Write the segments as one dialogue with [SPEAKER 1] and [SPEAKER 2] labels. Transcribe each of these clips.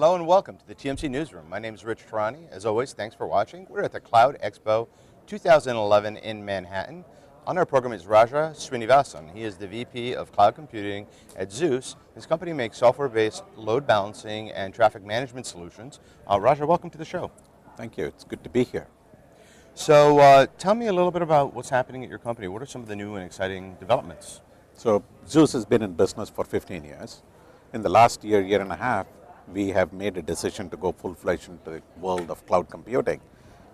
[SPEAKER 1] Hello and welcome to the TMC Newsroom. My name is Rich Tehrani. As always, thanks for watching. We're at the Cloud Expo 2011 in Manhattan. On our program is Raja Srinivasan. He is the VP of Cloud Computing at Zeus. His company makes software-based load balancing and traffic management solutions. Raja, welcome to the show.
[SPEAKER 2] Thank you. It's good to be here.
[SPEAKER 1] So tell me a little bit about what's happening at your company. What are some of the new and exciting developments?
[SPEAKER 2] So Zeus has been in business for 15 years. In the last year and a half, we have made a decision to go full-fledged into the world of cloud computing.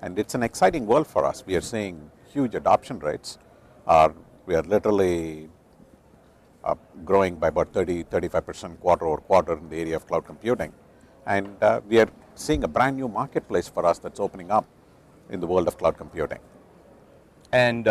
[SPEAKER 2] And it's an exciting world for us. We are seeing huge adoption rates. We are literally growing by about 35% quarter over quarter in the area of cloud computing. And we are seeing a brand new marketplace for us that's opening up in the world of cloud computing.
[SPEAKER 1] And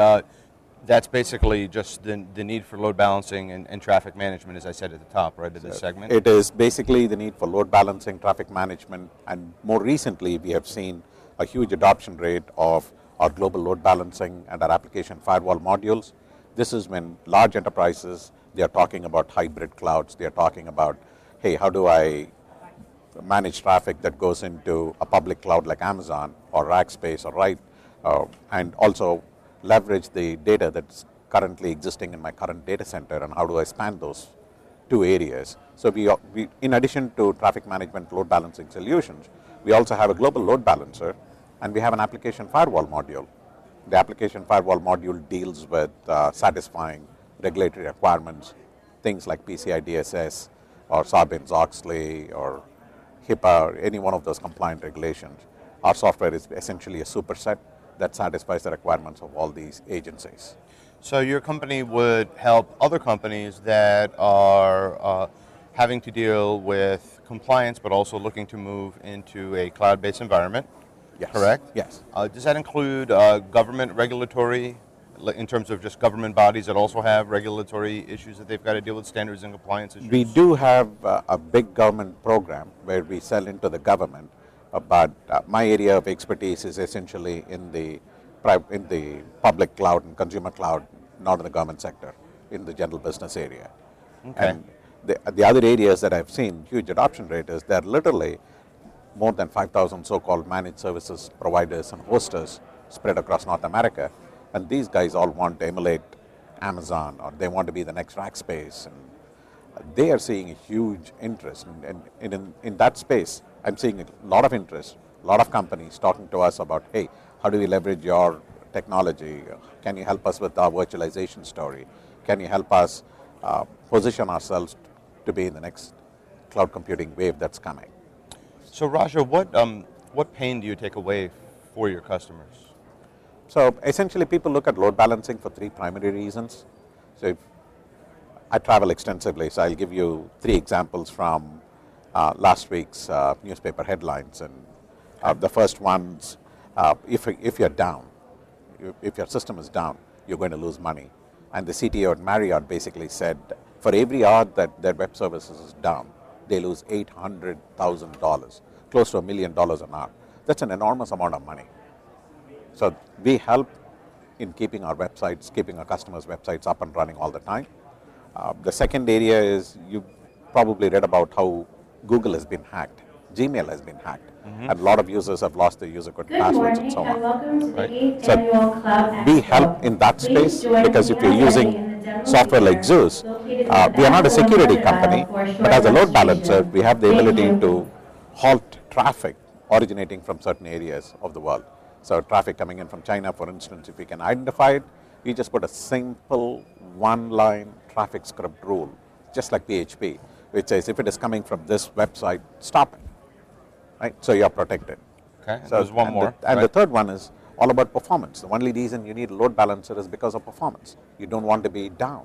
[SPEAKER 1] that's basically just the need for load balancing and traffic management, as I said at the top, right, of this segment?
[SPEAKER 2] It is basically the need for load balancing, traffic management, and more recently we have seen a huge adoption rate of our global load balancing and our application firewall modules. This is when large enterprises, they are talking about hybrid clouds. They are talking about, hey, how do I manage traffic that goes into a public cloud like Amazon or Rackspace or and also leverage the data that's currently existing in my current data center, and how do I span those two areas. So we in addition to traffic management load balancing solutions, we also have a global load balancer, and we have an application firewall module. The application firewall module deals with satisfying regulatory requirements, things like PCI DSS or Sarbanes-Oxley or HIPAA or any one of those compliant regulations. Our software is essentially a superset that satisfies the requirements of all these agencies.
[SPEAKER 1] So your company would help other companies that are having to deal with compliance but also looking to move into a cloud-based environment,
[SPEAKER 2] Yes.
[SPEAKER 1] Correct?
[SPEAKER 2] Yes.
[SPEAKER 1] Does that include government regulatory, in terms of just government bodies that also have regulatory issues that they've got to deal with, standards and compliance issues?
[SPEAKER 2] We do have a big government program where we sell into the government. But my area of expertise is essentially in the public cloud and consumer cloud, not in the government sector, in the general business area.
[SPEAKER 1] Okay.
[SPEAKER 2] And the other areas that I've seen huge adoption rate is there are literally more than 5,000 so-called managed services providers and hosters spread across North America. And these guys all want to emulate Amazon, or they want to be the next Rackspace. And they are seeing a huge interest. And in that space, I'm seeing a lot of interest, a lot of companies talking to us about, hey, how do we leverage your technology? Can you help us with our virtualization story? Can you help us position ourselves to be in the next cloud computing wave that's coming?
[SPEAKER 1] So Raja, what pain do you take away for your customers?
[SPEAKER 2] So essentially people look at load balancing for three primary reasons. So if I travel extensively, so I'll give you three examples from last week's newspaper headlines. And the first one's, if you're down, if your system is down, you're going to lose money. And the CTO at Marriott basically said, for every hour that their web services is down, they lose $800,000, close to $1 million an hour. That's an enormous amount of money. So we help in keeping our websites, keeping our customers' websites up and running all the time. The second area is, you probably read about how Google has been hacked, Gmail has been hacked, and a lot of users have lost their user code passwords and so on.
[SPEAKER 1] Right.
[SPEAKER 2] So we help in that space, because if you're using software like Zeus, we are not a security company, but as a load balancer, we have the ability to halt traffic originating from certain areas of the world. So traffic coming in from China, for instance, if we can identify it, we just put a simple one-line traffic script rule, just like PHP, which says if it is coming from this website, stop it. Right? So you're protected.
[SPEAKER 1] Okay, so there's one more.
[SPEAKER 2] And the third one is all about performance. The only reason you need a load balancer is because of performance. You don't want to be down.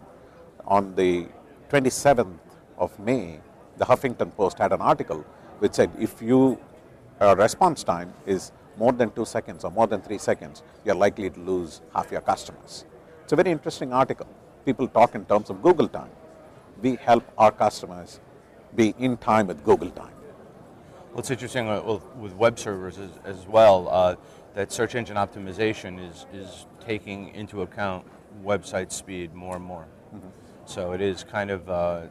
[SPEAKER 2] On the 27th of May, the Huffington Post had an article which said if your response time is more than 2 seconds or more than 3 seconds, you're likely to lose half your customers. It's a very interesting article. People talk in terms of Google time. We help our customers be in time with Google time.
[SPEAKER 1] Well, it's interesting with web servers as well, that search engine optimization is taking into account website speed more and more. Mm-hmm. So it is kind of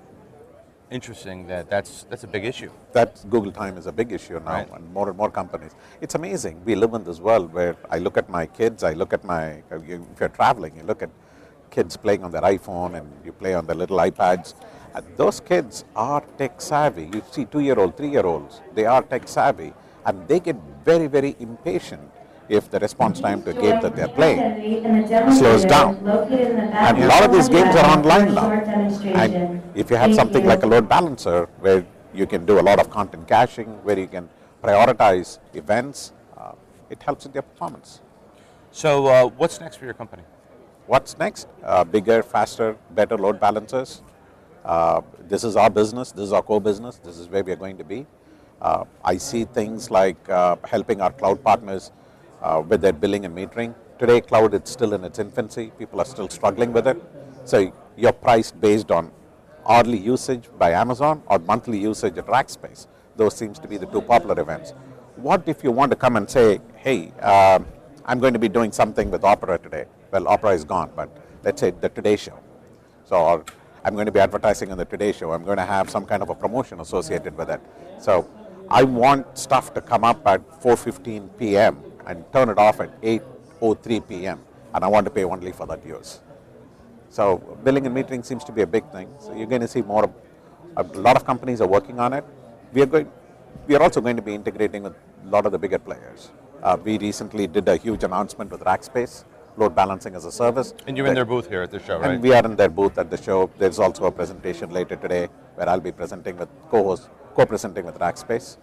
[SPEAKER 1] Interesting that's a big issue.
[SPEAKER 2] That Google time is a big issue now,
[SPEAKER 1] Right.
[SPEAKER 2] and more companies. It's amazing. We live in this world where I look at my kids, I look at my, if you're traveling, you look at kids playing on their iPhone and you play on their little iPads. And those kids are tech savvy. You see 2-year-old, 3-year-olds, they are tech savvy, and they get very, very impatient if the response time to a game that they're playing slows down. And a lot of these games are online now. And if you have something like a load balancer where you can do a lot of content caching, where you can prioritize events, it helps with your performance.
[SPEAKER 1] So what's next for your company?
[SPEAKER 2] What's next? Bigger, faster, better load balancers. This is our business. This is our core business. This is where we are going to be. I see things like helping our cloud partners with their billing and metering. Today, cloud is still in its infancy. People are still struggling with it. So you're priced based on hourly usage by Amazon or monthly usage at Rackspace. Those seems to be the two popular events. What if you want to come and say, hey, I'm going to be doing something with Opera today. Well, Opera is gone, but let's say the Today Show. So, or I'm going to be advertising on the Today Show. I'm going to have some kind of a promotion associated with it. So I want stuff to come up at 4:15 p.m. and turn it off at 8:03 p.m. and I want to pay only for that use. So billing and metering seems to be a big thing. So you're going to see more. A lot of companies are working on it. We are also going to be integrating with a lot of the bigger players. We recently did a huge announcement with Rackspace, load balancing as a service.
[SPEAKER 1] And you're in their booth here at the show, right?
[SPEAKER 2] And we are in their booth at the show. There's also a presentation later today where I'll be presenting with co-presenting with Rackspace.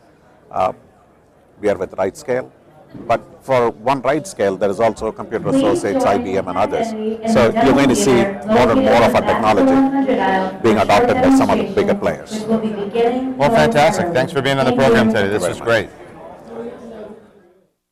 [SPEAKER 2] We are with RightScale. But for one RightScale, there is also Computer Associates, IBM, and others. So you're going to see more and more of our technology being adopted by some of the bigger players.
[SPEAKER 1] Well, fantastic. Thanks for being on the program today. This was great.